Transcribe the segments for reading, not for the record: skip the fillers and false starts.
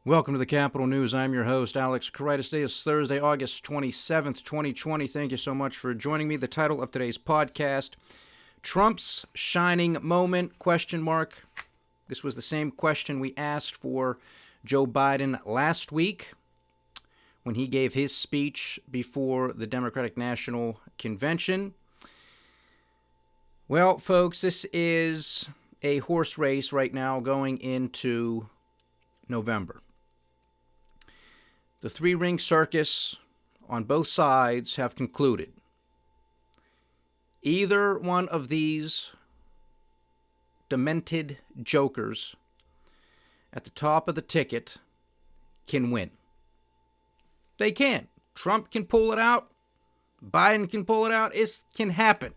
Welcome to the Capital News. I'm your host, Alex Karitis. Today is Thursday, August 27th, 2020. Thank you so much for joining me. The title of today's podcast, Trump's Shining Moment, ? This was the same question we asked for Joe Biden last week when he gave his speech before the Democratic National Convention. Well, folks, this is a horse race right now going into November. The three-ring circus on both sides have concluded. Either one of these demented jokers at the top of the ticket can win. They can. Trump can pull it out. Biden can pull it out. It can happen.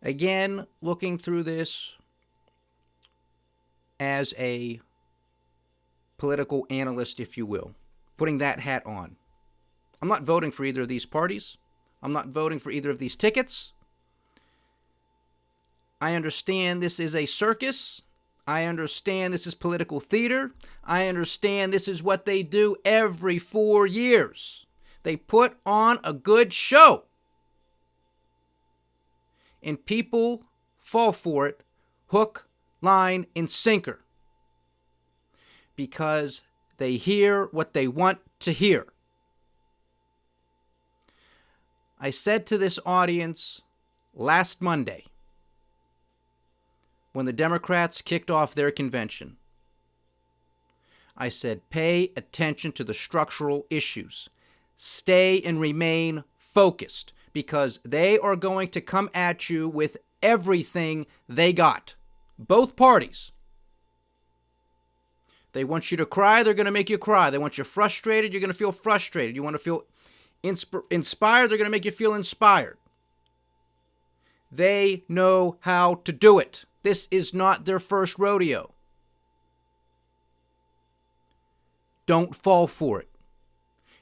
Again, looking through this as a political analyst, if you will, putting that hat on. I'm not voting for either of these parties. I'm not voting for either of these tickets. I understand this is a circus. I understand this is political theater. I understand this is what they do every 4 years. They put on a good show. And people fall for it, hook, line, and sinker. Because they hear what they want to hear. I said to this audience last Monday, when the Democrats kicked off their convention, I said, pay attention to the structural issues. Stay and remain focused, because they are going to come at you with everything they got. Both parties. They want you to cry, they're going to make you cry. They want you frustrated, you're going to feel frustrated. You want to feel inspired, they're going to make you feel inspired. They know how to do it. This is not their first rodeo. Don't fall for it.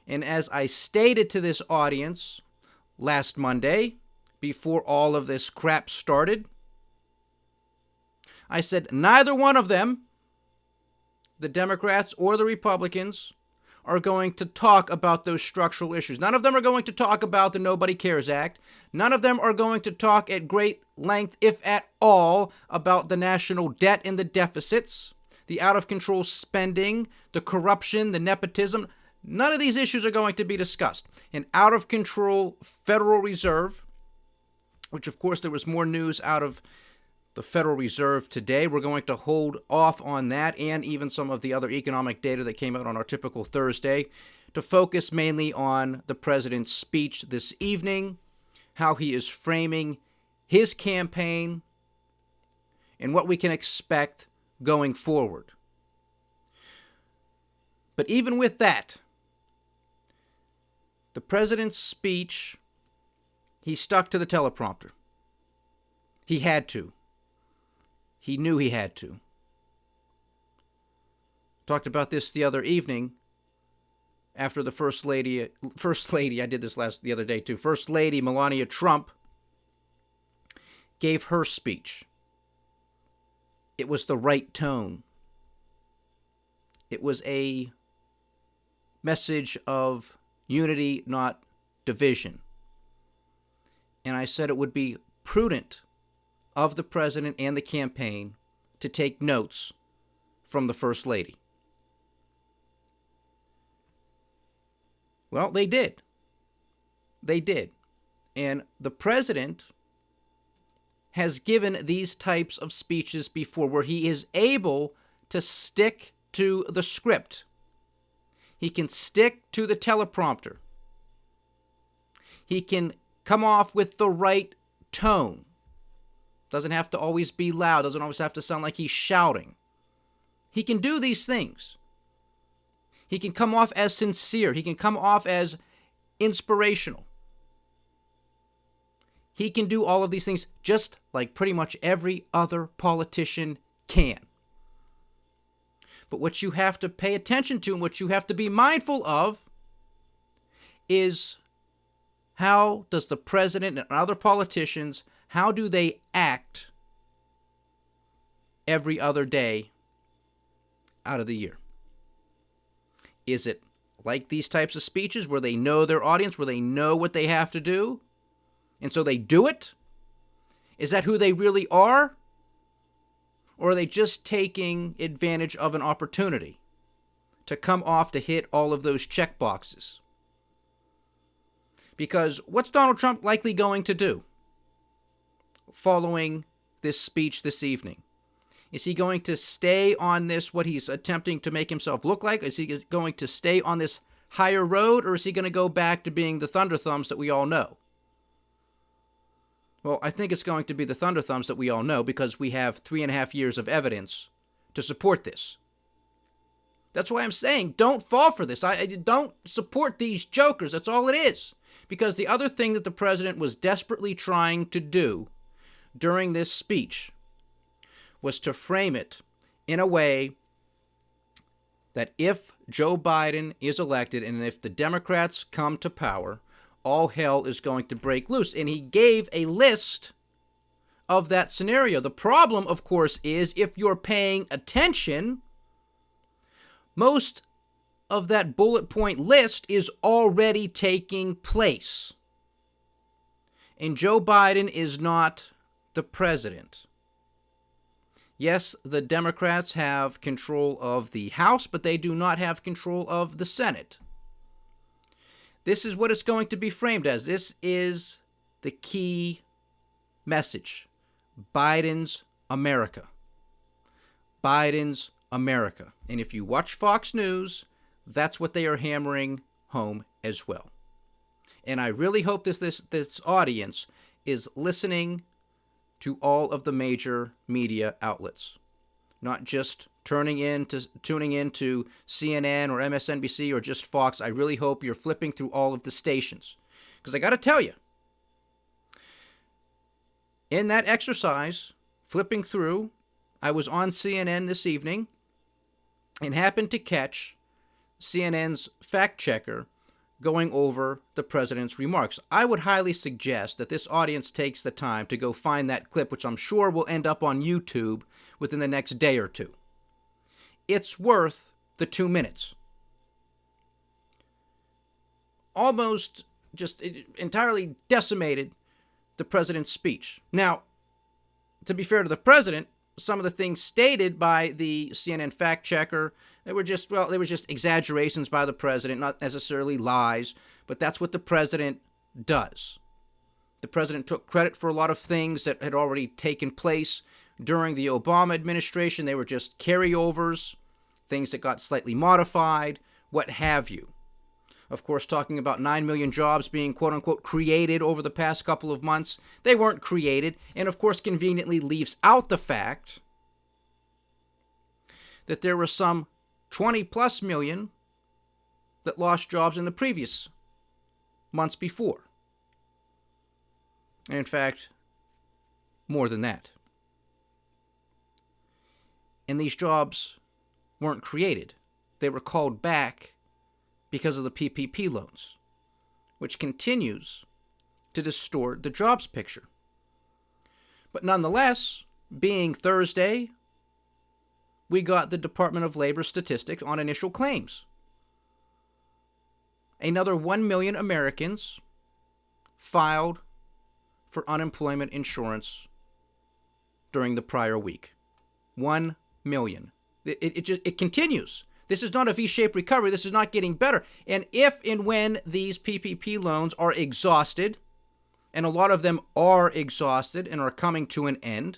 And as I stated to this audience last Monday, before all of this crap started, I said neither one of them, the Democrats or the Republicans, are going to talk about those structural issues. None of them are going to talk about the Nobody Cares Act. None of them are going to talk at great length, if at all, about the national debt and the deficits, the out-of-control spending, the corruption, the nepotism. None of these issues are going to be discussed. An out-of-control Federal Reserve, which, of course, there was more news out of the Federal Reserve today. We're going to hold off on that and even some of the other economic data that came out on our typical Thursday to focus mainly on the president's speech this evening, how he is framing his campaign, and what we can expect going forward. But even with that, the president's speech, he stuck to the teleprompter. He had to. He knew he had to. Talked about this the other evening after the First Lady, I did this the other day too, First Lady Melania Trump gave her speech. It was the right tone. It was a message of unity, not division. And I said it would be prudent of the president and the campaign to take notes from the First Lady. Well, they did. They did. And the president has given these types of speeches before where he is able to stick to the script. He can stick to the teleprompter. He can come off with the right tone. Doesn't have to always be loud. Doesn't always have to sound like he's shouting. He can do these things. He can come off as sincere. He can come off as inspirational. He can do all of these things just like pretty much every other politician can. But what you have to pay attention to and what you have to be mindful of is how does the president and other politicians, how do they act every other day out of the year. Is it like these types of speeches where they know their audience, where they know what they have to do, and so they do it? Is that who they really are? Or are they just taking advantage of an opportunity to come off to hit all of those check boxes? Because what's Donald Trump likely going to do following this speech this evening? Is he going to stay on this, what he's attempting to make himself look like? Is he going to stay on this higher road, or is he going to go back to being the Thunder Thumbs that we all know? Well, I think it's going to be the Thunder Thumbs that we all know, because we have 3.5 years of evidence to support this. That's why I'm saying don't fall for this. I don't support these jokers. That's all it is. Because the other thing that the president was desperately trying to do during this speech was to frame it in a way that if Joe Biden is elected and if the Democrats come to power, all hell is going to break loose. And he gave a list of that scenario. The problem, of course, is if you're paying attention, most of that bullet point list is already taking place. And Joe Biden is not the president. Yes, the Democrats have control of the House, but they do not have control of the Senate. This is what it's going to be framed as. This is the key message. Biden's America. Biden's America. And if you watch Fox News, that's what they are hammering home as well. And I really hope this audience is listening to all of the major media outlets, not just tuning into CNN or MSNBC or just Fox. I really hope you're flipping through all of the stations, because I got to tell you, in that exercise, flipping through, I was on CNN this evening and happened to catch CNN's fact checker going over the president's remarks. I would highly suggest that this audience takes the time to go find that clip, which I'm sure will end up on YouTube within the next day or two. It's worth the 2 minutes. Almost just entirely decimated the president's speech. Now, to be fair to the president, some of the things stated by the CNN fact checker, they were just exaggerations by the president, not necessarily lies, but that's what the president does. The president took credit for a lot of things that had already taken place during the Obama administration. They were just carryovers, things that got slightly modified, what have you. Of course, talking about 9 million jobs being quote-unquote created over the past couple of months. They weren't created, and of course conveniently leaves out the fact that there were some 20-plus million that lost jobs in the previous months before. And in fact, more than that. And these jobs weren't created. They were called back because of the PPP loans, which continues to distort the jobs picture. But nonetheless, being Thursday, we got the Department of Labor statistics on initial claims. Another 1 million Americans filed for unemployment insurance during the prior week. 1 million. It continues. This is not a V-shaped recovery. This is not getting better. And if and when these PPP loans are exhausted, and a lot of them are exhausted and are coming to an end,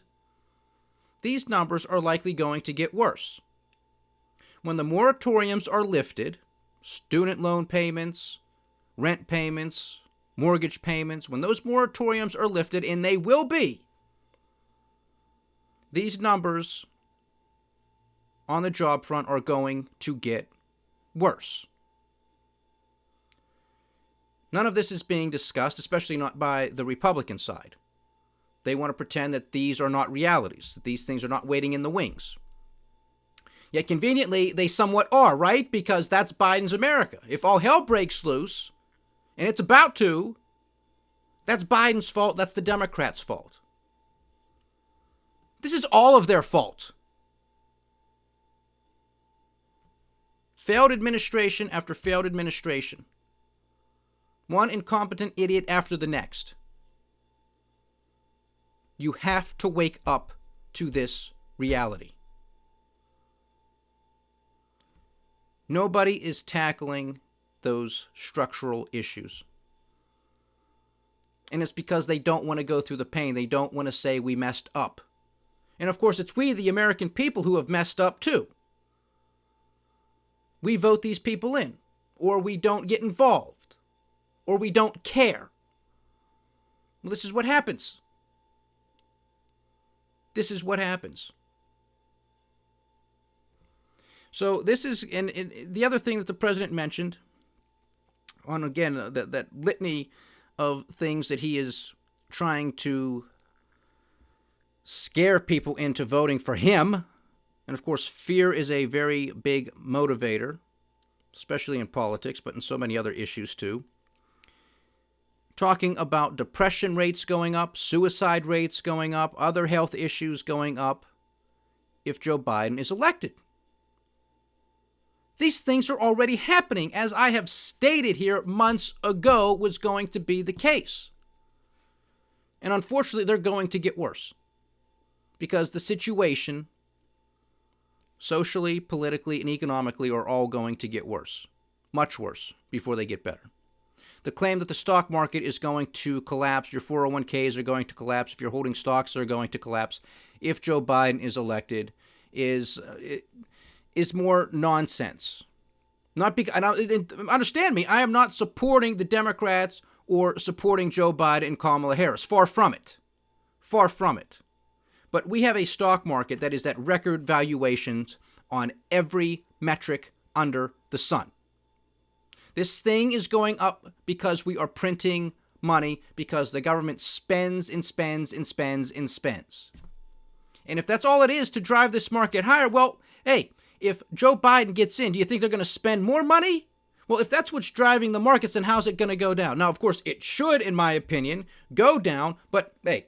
these numbers are likely going to get worse. When the moratoriums are lifted, student loan payments, rent payments, mortgage payments, when those moratoriums are lifted, and they will be, these numbers on the job front are going to get worse. None of this is being discussed, especially not by the Republican side. They want to pretend that these are not realities, that these things are not waiting in the wings. Yet conveniently, they somewhat are, right? Because that's Biden's America. If all hell breaks loose, and it's about to, that's Biden's fault, that's the Democrats' fault. This is all of their fault. failed administration after failed administration. One incompetent idiot after the next. You have to wake up to this reality. Nobody is tackling those structural issues. And it's because they don't want to go through the pain. They don't want to say we messed up. And of course, it's we, the American people, who have messed up too. We vote these people in, or we don't get involved, or we don't care. Well, this is what happens. This is what happens. So this is, and the other thing that the president mentioned, on again, that litany of things that he is trying to scare people into voting for him. And of course, fear is a very big motivator, especially in politics, but in so many other issues too. Talking about depression rates going up, suicide rates going up, other health issues going up if Joe Biden is elected. These things are already happening, as I have stated here months ago was going to be the case. And unfortunately, they're going to get worse because the situation, socially, politically, and economically, are all going to get worse, much worse, before they get better. The claim that the stock market is going to collapse, your 401ks are going to collapse, if you're holding stocks, they're going to collapse, if Joe Biden is elected, is more nonsense. Not because, understand me, I am not supporting the Democrats or supporting Joe Biden and Kamala Harris. Far from it. Far from it. But we have a stock market that is at record valuations on every metric under the sun. This thing is going up because we are printing money, because the government spends and spends and spends and spends. And if that's all it is to drive this market higher, well, hey, if Joe Biden gets in, do you think they're going to spend more money? Well, if that's what's driving the markets, then how's it going to go down? Now, of course, it should, in my opinion, go down. But, hey,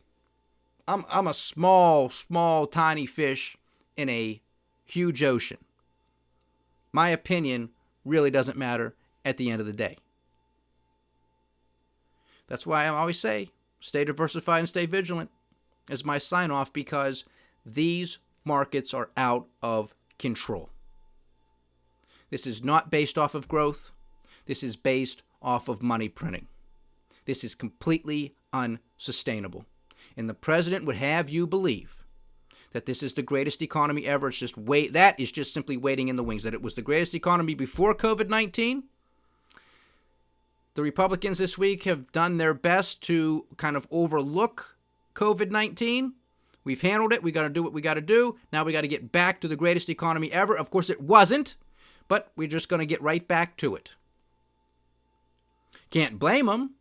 I'm a small, tiny fish in a huge ocean. My opinion really doesn't matter at the end of the day. That's why I always say, stay diversified and stay vigilant as my sign-off, because these markets are out of control. This is not based off of growth. This is based off of money printing. This is completely unsustainable. And the president would have you believe that this is the greatest economy ever. It's just that is just simply waiting in the wings, that it was the greatest economy before COVID-19. The Republicans this week have done their best to kind of overlook COVID-19. We've handled it. We got to do what we got to do. Now we got to get back to the greatest economy ever. Of course, it wasn't, but we're just going to get right back to it. Can't blame them.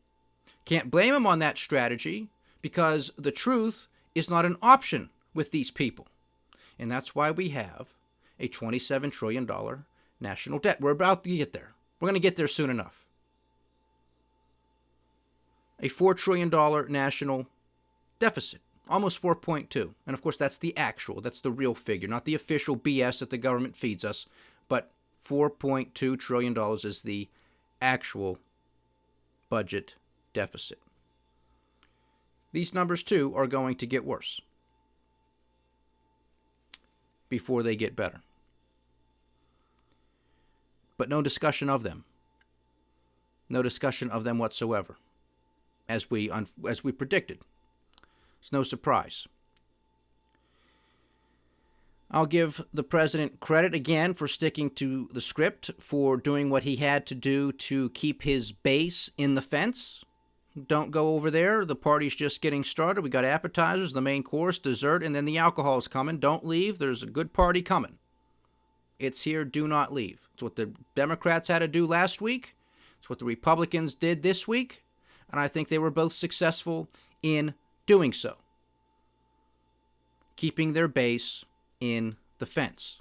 Can't blame them on that strategy, because the truth is not an option with these people. And that's why we have a $27 trillion national debt. We're about to get there. We're going to get there soon enough. A $4 trillion national deficit. Almost 4.2. And of course, that's the actual, that's the real figure, not the official BS that the government feeds us, but $4.2 trillion is the actual budget deficit. These numbers, too, are going to get worse before they get better. But no discussion of them. No discussion of them whatsoever, as we predicted. It's no surprise. I'll give the president credit again for sticking to the script, for doing what he had to do to keep his base in the fence. Don't go over there. The party's just getting started. We got appetizers, the main course, dessert, and then the alcohol is coming. Don't leave. There's a good party coming. It's here. Do not leave. It's what the Democrats had to do last week. It's what the Republicans did this week. And I think they were both successful in doing so, keeping their base in the fence.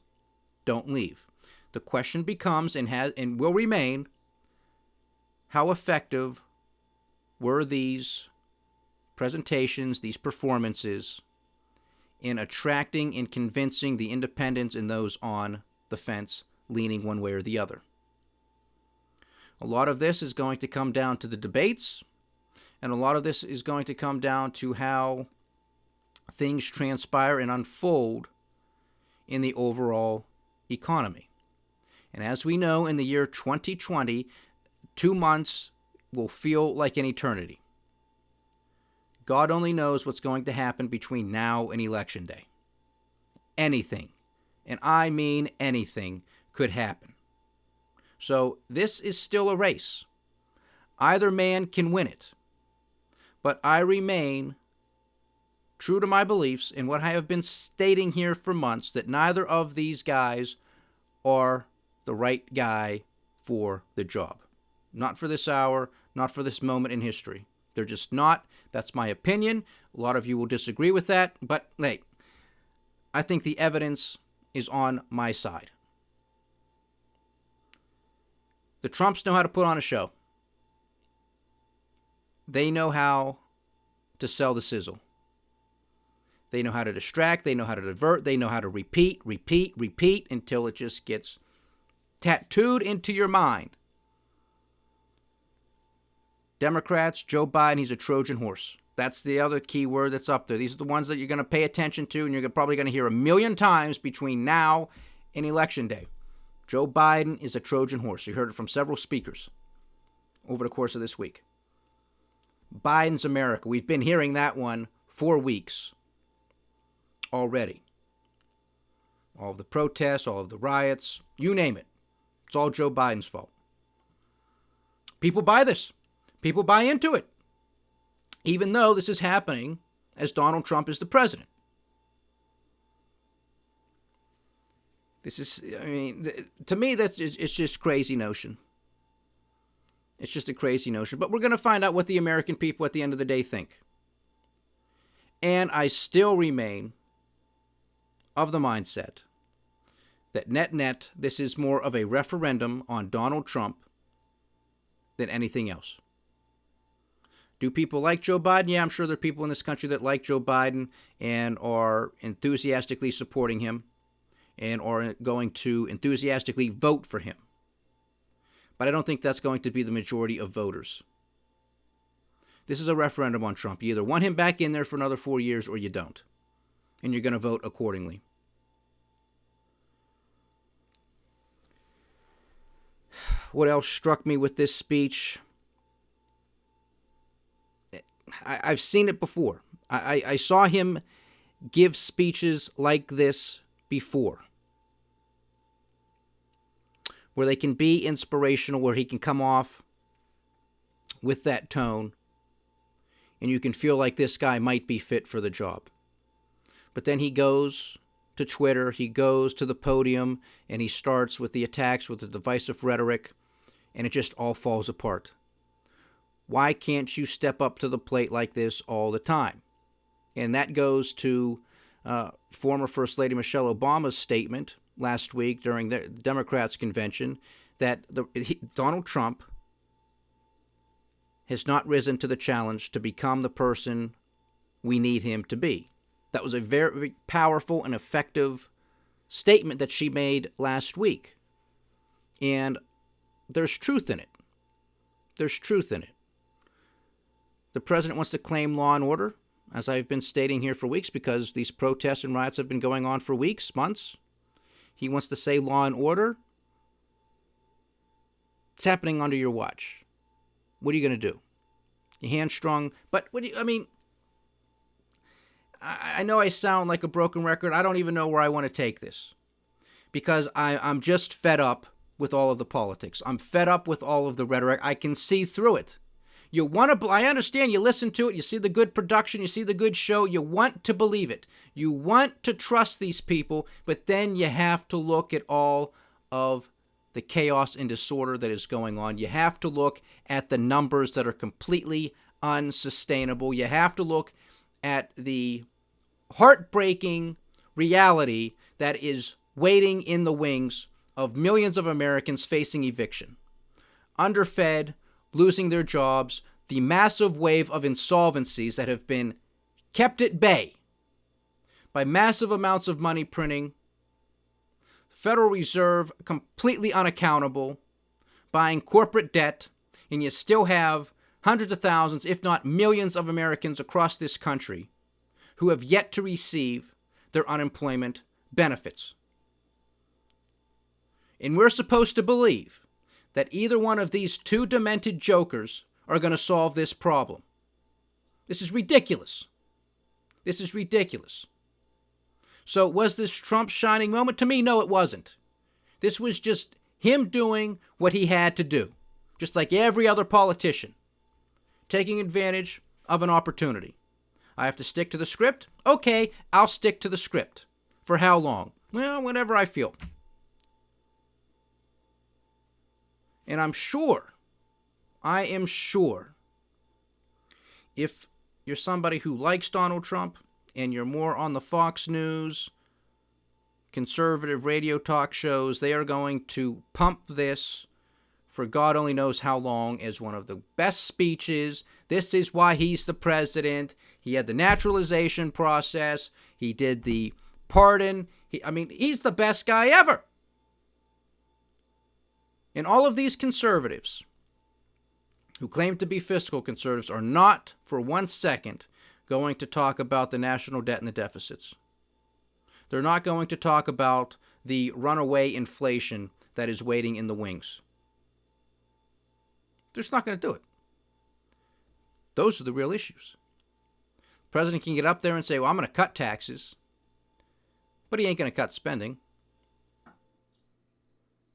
Don't leave. The question becomes, and will remain, how effective were these presentations, these performances, in attracting and convincing the independents and those on the fence leaning one way or the other. A lot of this is going to come down to the debates, and a lot of this is going to come down to how things transpire and unfold in the overall economy. And as we know, in the year 2020, 2 months will feel like an eternity. God only knows what's going to happen between now and Election Day. Anything, and I mean anything, could happen. So this is still a race. Either man can win it. But I remain true to my beliefs in what I have been stating here for months, that neither of these guys are the right guy for the job. Not for this hour, not for this moment in history. They're just not. That's my opinion. A lot of you will disagree with that, but hey, I think the evidence is on my side. The Trumps know how to put on a show. They know how to sell the sizzle. They know how to distract. They know how to divert. They know how to repeat until it just gets tattooed into your mind. Democrats, Joe Biden, he's a Trojan horse. That's the other key word that's up there. These are the ones that you're going to pay attention to, and you're probably going to hear a million times between now and Election Day. Joe Biden is a Trojan horse. You heard it from several speakers over the course of this week. Biden's America. We've been hearing that one for weeks already. All of the protests, all of the riots, you name it. It's all Joe Biden's fault. People buy this. People buy into it. Even though this is happening as Donald Trump is the president. This is, to me, it's just crazy notion. It's just a crazy notion. But we're going to find out what the American people at the end of the day think. And I still remain of the mindset that net, this is more of a referendum on Donald Trump than anything else. Do people like Joe Biden? Yeah, I'm sure there are people in this country that like Joe Biden and are enthusiastically supporting him and are going to enthusiastically vote for him. But I don't think that's going to be the majority of voters. This is a referendum on Trump. You either want him back in there for another 4 years or you don't. And you're going to vote accordingly. What else struck me with this speech? I've seen it before. I saw him give speeches like this before, where they can be inspirational, where he can come off with that tone, and you can feel like this guy might be fit for the job. But then he goes to Twitter, he goes to the podium, and he starts with the attacks, with the divisive rhetoric, and it just all falls apart. Why can't you step up to the plate like this all the time? And that goes to former First Lady Michelle Obama's statement last week during the Democrats' convention that Donald Trump has not risen to the challenge to become the person we need him to be. That was a very, very powerful and effective statement that she made last week. And there's truth in it. There's truth in it. The president wants to claim law and order, as I've been stating here for weeks, because these protests and riots have been going on for weeks, months. He wants to say law and order. It's happening under your watch. What are you going to do? Your hand strong, but what do you, I know I sound like a broken record. I don't even know where I want to take this, because I'm just fed up with all of the politics. I'm fed up with all of the rhetoric. I can see through it. You want to, I understand, you listen to it, you see the good production, you see the good show, you want to believe it. You want to trust these people, but then you have to look at all of the chaos and disorder that is going on. You have to look at the numbers that are completely unsustainable. You have to look at the heartbreaking reality that is waiting in the wings of millions of Americans facing eviction, underfed, losing their jobs, the massive wave of insolvencies that have been kept at bay by massive amounts of money printing, Federal Reserve completely unaccountable, buying corporate debt, and you still have hundreds of thousands, if not millions of Americans across this country who have yet to receive their unemployment benefits. And we're supposed to believe that either one of these two demented jokers are going to solve this problem. This is ridiculous. This is ridiculous. So was this Trump's shining moment? To me, no, it wasn't. This was just him doing what he had to do, just like every other politician, taking advantage of an opportunity. I have to stick to the script? Okay, I'll stick to the script. For how long? Well, whenever I feel. And I am sure, if you're somebody who likes Donald Trump and you're more on the Fox News, conservative radio talk shows, they are going to pump this for God only knows how long as one of the best speeches. This is why he's the president. He had the naturalization process. He did the pardon. He's the best guy ever. And all of these conservatives who claim to be fiscal conservatives are not for 1 second going to talk about the national debt and the deficits. They're not going to talk about the runaway inflation that is waiting in the wings. They're just not going to do it. Those are the real issues. The president can get up there and say, well, I'm going to cut taxes, but he ain't going to cut spending.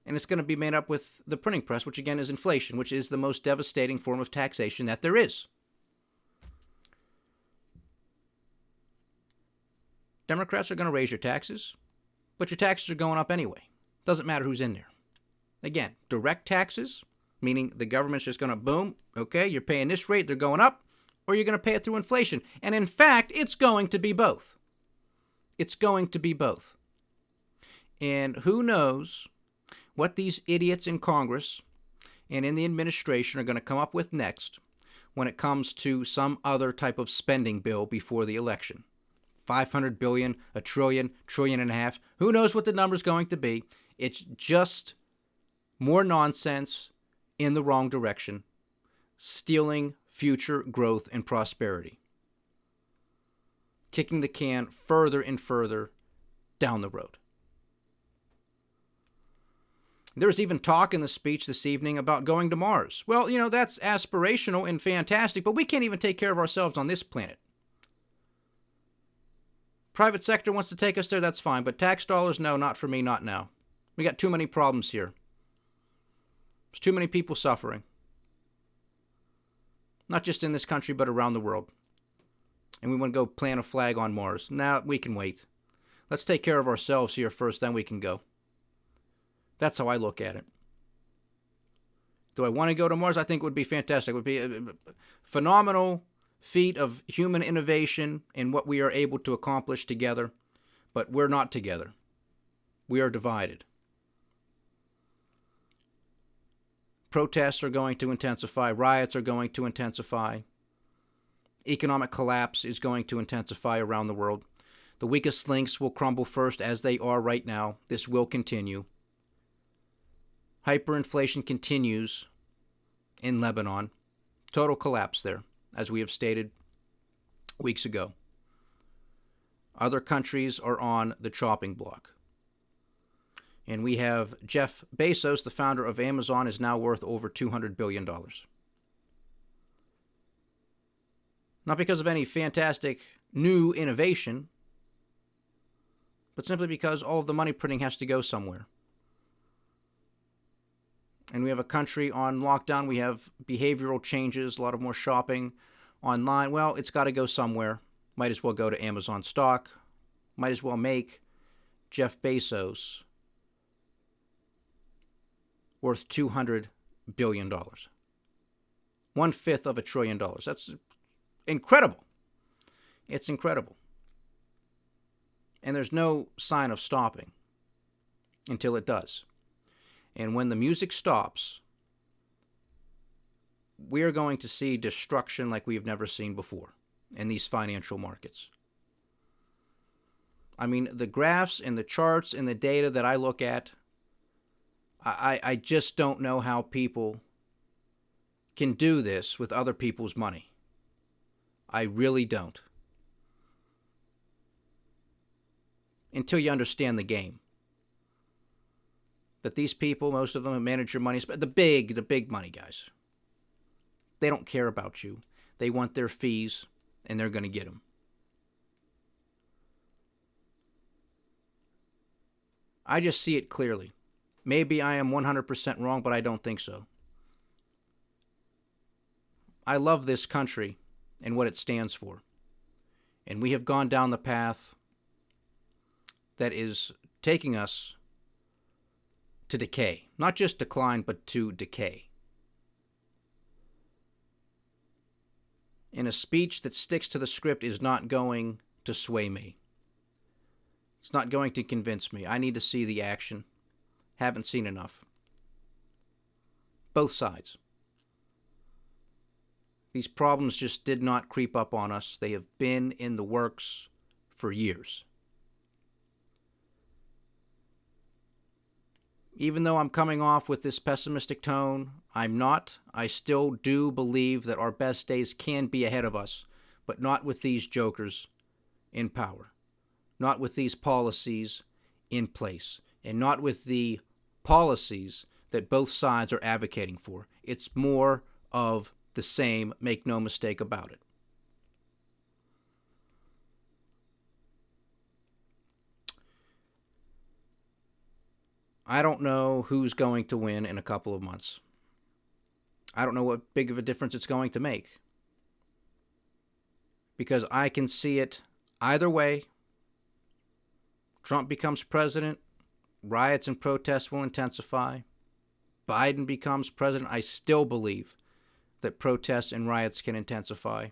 And it's going to be made up with the printing press, which again is inflation, which is the most devastating form of taxation that there is. Democrats are going to raise your taxes, but your taxes are going up anyway. Doesn't matter who's in there. Again, direct taxes, meaning the government's just going to boom, okay, you're paying this rate, they're going up, or you're going to pay it through inflation. And in fact, it's going to be both. It's going to be both. And who knows what these idiots in Congress and in the administration are going to come up with next when it comes to some other type of spending bill before the election. 500 billion, a trillion, trillion and a half. Who knows what the number's going to be? It's just more nonsense in the wrong direction, stealing future growth and prosperity, kicking the can further and further down the road. There's even talk in the speech this evening about going to Mars. Well, that's aspirational and fantastic, but we can't even take care of ourselves on this planet. Private sector wants to take us there, that's fine, but tax dollars, no, not for me, not now. We got too many problems here. There's too many people suffering. Not just in this country, but around the world. And we want to go plant a flag on Mars. Now, we can wait. Let's take care of ourselves here first, then we can go. That's how I look at it. Do I want to go to Mars? I think it would be fantastic. It would be a phenomenal feat of human innovation in what we are able to accomplish together. But we're not together. We are divided. Protests are going to intensify. Riots are going to intensify. Economic collapse is going to intensify around the world. The weakest links will crumble first, as they are right now. This will continue. Hyperinflation continues in Lebanon. Total collapse there, as we have stated weeks ago. Other countries are on the chopping block. And we have Jeff Bezos, the founder of Amazon, is now worth over $200 billion. Not because of any fantastic new innovation, but simply because all of the money printing has to go somewhere. And we have a country on lockdown. We have behavioral changes, a lot of more shopping online. Well, it's got to go somewhere. Might as well go to Amazon stock. Might as well make Jeff Bezos worth $200 billion. 1/5 of $1 trillion. That's incredible. It's incredible. And there's no sign of stopping until it does. And when the music stops, we are going to see destruction like we have never seen before in these financial markets. I mean, the graphs and the charts and the data that I look at, I just don't know how people can do this with other people's money. I really don't. Until you understand the game. That these people, most of them manage your money, the big money guys. They don't care about you. They want their fees, and they're going to get them. I just see it clearly. Maybe I am 100% wrong, but I don't think so. I love this country and what it stands for. And we have gone down the path that is taking us to decay. Not just decline, but to decay. And a speech that sticks to the script is not going to sway me. It's not going to convince me. I need to see the action. Haven't seen enough. Both sides. These problems just did not creep up on us. They have been in the works for years. Even though I'm coming off with this pessimistic tone, I'm not. I still do believe that our best days can be ahead of us, but not with these jokers in power, not with these policies in place, and not with the policies that both sides are advocating for. It's more of the same, make no mistake about it. I don't know who's going to win in a couple of months. I don't know what big of a difference it's going to make. Because I can see it either way. Trump becomes president, riots and protests will intensify. Biden becomes president. I still believe that protests and riots can intensify.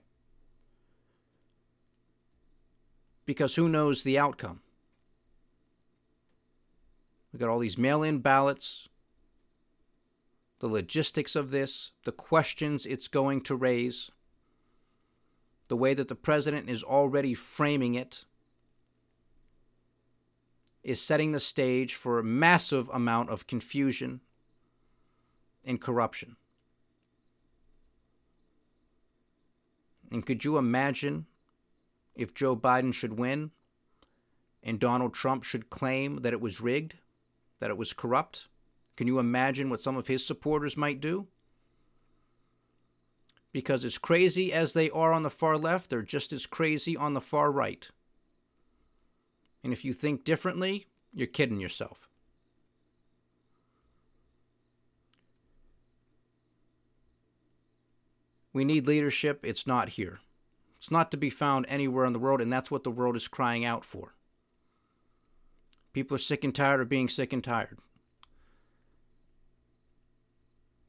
Because who knows the outcome? We've got all these mail-in ballots, the logistics of this, the questions it's going to raise, the way that the president is already framing it is setting the stage for a massive amount of confusion and corruption. And could you imagine if Joe Biden should win and Donald Trump should claim that it was rigged? That it was corrupt? Can you imagine what some of his supporters might do? Because as crazy as they are on the far left, they're just as crazy on the far right. And if you think differently, you're kidding yourself. We need leadership. It's not here. It's not to be found anywhere in the world, and that's what the world is crying out for. People are sick and tired of being sick and tired.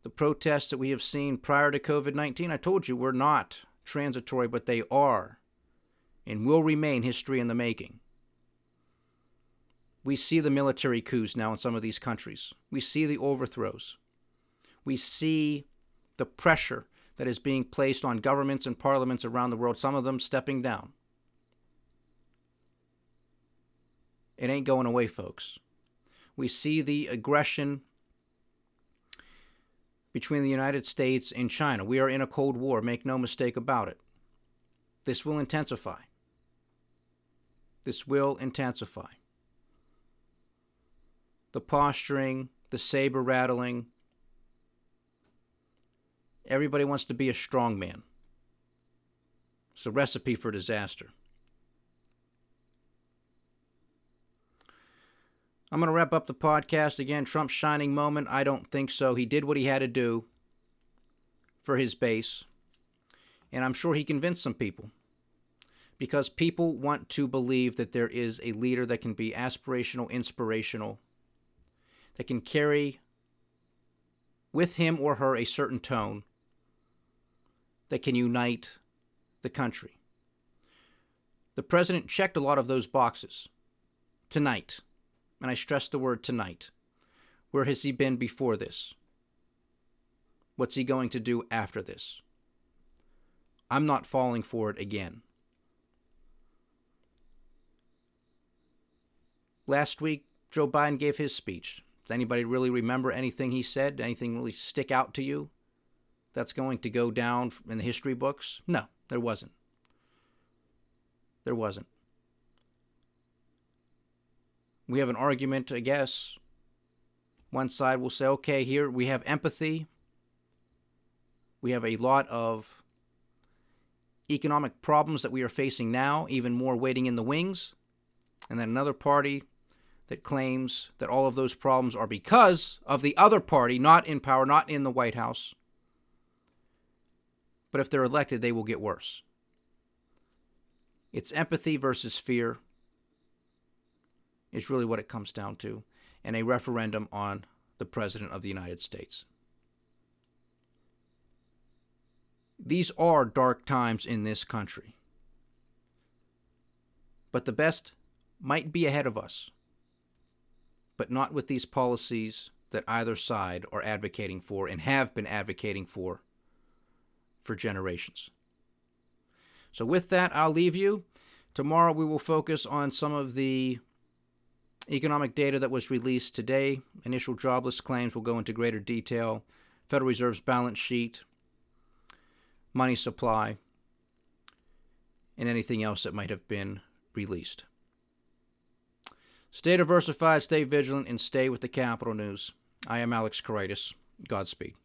The protests that we have seen prior to COVID-19, I told you, were not transitory, but they are and will remain history in the making. We see the military coups now in some of these countries. We see the overthrows. We see the pressure that is being placed on governments and parliaments around the world, some of them stepping down. It ain't going away, folks. We see the aggression between the United States and China. We are in a Cold War, make no mistake about it. This will intensify. This will intensify. The posturing, the saber rattling. Everybody wants to be a strong man. It's a recipe for disaster. I'm going to wrap up the podcast again. Trump's shining moment? I don't think so. He did what he had to do for his base. And I'm sure he convinced some people. Because people want to believe that there is a leader that can be aspirational, inspirational, that can carry with him or her a certain tone, that can unite the country. The president checked a lot of those boxes tonight. And I stress the word tonight. Where has he been before this? What's he going to do after this? I'm not falling for it again. last week, Joe Biden gave his speech. Does anybody really remember anything he said? Anything really stick out to you that's going to go down in the history books? No, there wasn't. There wasn't. We have an argument, I guess. One side will say, okay, here we have empathy. We have a lot of economic problems that we are facing now, even more waiting in the wings. And then another party that claims that all of those problems are because of the other party, not in power, not in the White House. But if they're elected, they will get worse. It's empathy versus fear is really what it comes down to, and a referendum on the President of the United States. These are dark times in this country. But the best might be ahead of us, but not with these policies that either side are advocating for and have been advocating for generations. So with that, I'll leave you. Tomorrow we will focus on some of the economic data that was released today. Initial jobless claims will go into greater detail. Federal Reserve's balance sheet, money supply, and anything else that might have been released. Stay diversified, stay vigilant, and stay with the Capital News. I am Alex Koritis. Godspeed.